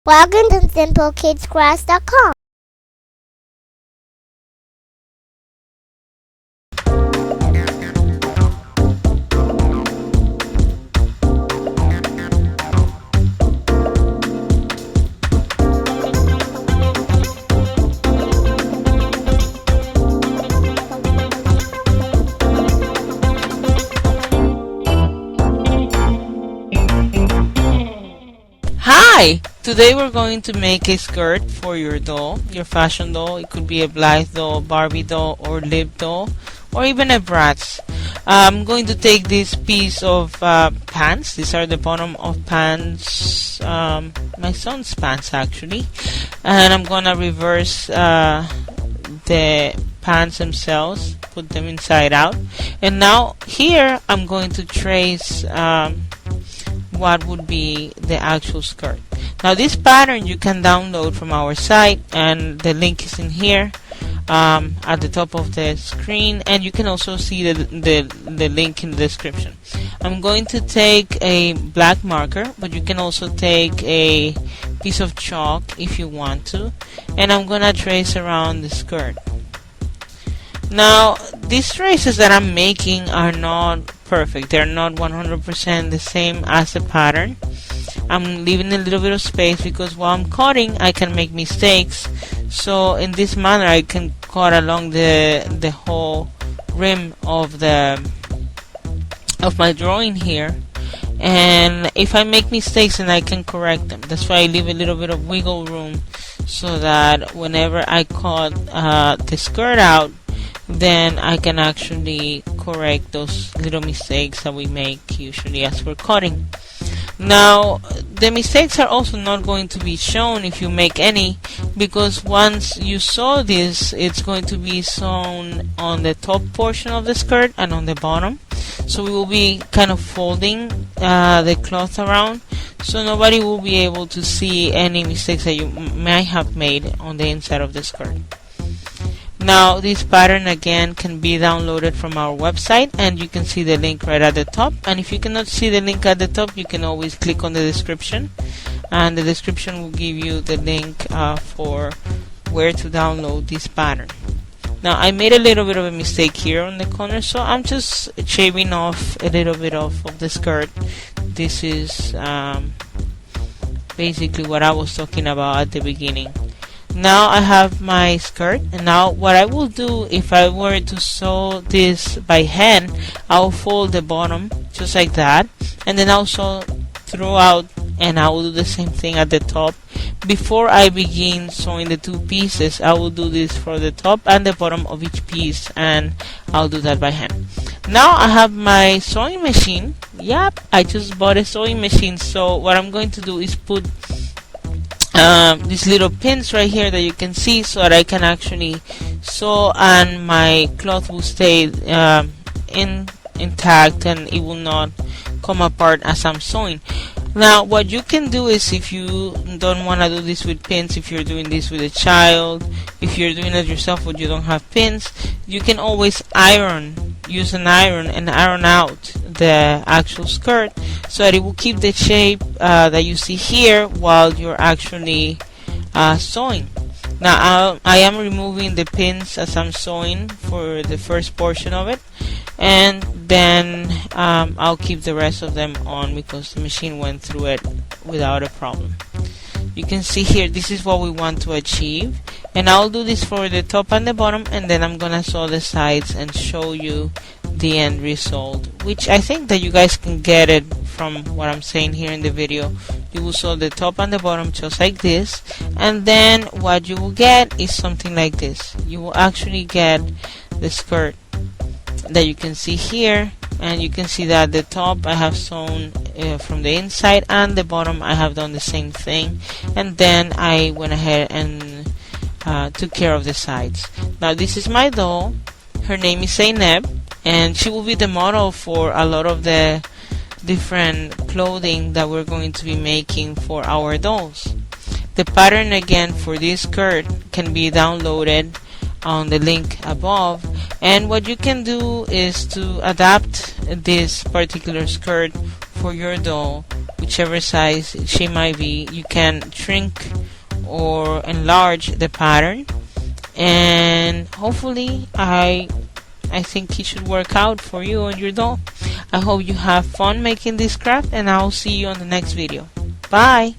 Welcome to SimpleKidsCraft.com. Hi! Today we're going to make a skirt for your doll, your fashion doll. It could be a Blythe doll, Barbie doll, or Lib doll, or even a Bratz. I'm going to take this piece of pants. These are the bottom of pants, my son's pants actually, and I'm gonna reverse the pants themselves, put them inside out, and now here I'm going to trace what would be the actual skirt. Now this pattern you can download from our site, and the link is in here at the top of the screen, and you can also see the link in the description. I'm going to take a black marker, but you can also take a piece of chalk if you want to, and I'm gonna trace around the skirt. Now these traces that I'm making are not perfect. They're not 100% the same as the pattern. I'm leaving a little bit of space because while I'm cutting I can make mistakes, so in this manner I can cut along the whole rim of my drawing here, and if I make mistakes then I can correct them. That's why I leave a little bit of wiggle room so that whenever I cut the skirt out, then I can actually correct those little mistakes that we make usually as we're cutting. Now the mistakes are also not going to be shown if you make any, because once you sew this, it's going to be sewn on the top portion of the skirt and on the bottom, so we will be kind of folding the cloth around, so nobody will be able to see any mistakes that you might have made on the inside of the skirt. Now this pattern again can be downloaded from our website, and you can see the link right at the top, and if you cannot see the link at the top, you can always click on the description, and the description will give you the link for where to download this pattern. Now I made a little bit of a mistake here on the corner, so I'm just shaving off a little bit of the skirt. This is basically what I was talking about at the beginning. Now I have my skirt, and now what I will do, if I were to sew this by hand, I'll fold the bottom just like that, and then I'll sew throughout, and I will do the same thing at the top. Before I begin sewing the two pieces, I will do this for the top and the bottom of each piece, and I'll do that by hand. Now I have my sewing machine. Yep, I just bought a sewing machine, so what I'm going to do is put these little pins right here that you can see, so that I can actually sew and my cloth will stay intact and it will not come apart as I'm sewing. Now what you can do is, if you don't want to do this with pins, if you're doing this with a child, if you're doing it yourself but you don't have pins, you can always use an iron and iron out the actual skirt so that it will keep the shape that you see here while you're actually sewing. Now I am removing the pins as I'm sewing for the first portion of it, and then I'll keep the rest of them on because the machine went through it without a problem. You can see here, this is what we want to achieve, and I'll do this for the top and the bottom, and then I'm gonna sew the sides and show you the end result, which I think that you guys can get it from what I'm saying here in the video. You will sew the top and the bottom just like this, and then what you will get is something like this. You will actually get the skirt that you can see here, and you can see that the top I have sewn from the inside, and the bottom I have done the same thing, and then I went ahead and took care of the sides. Now this is my doll. Her name is Zainab, and she will be the model for a lot of the different clothing that we're going to be making for our dolls. The pattern again for this skirt can be downloaded on the link above, and what you can do is to adapt this particular skirt for your doll whichever size she might be. You can shrink or enlarge the pattern, and hopefully I think it should work out for you and your doll. I hope you have fun making this craft, and I'll see you on the next video. Bye.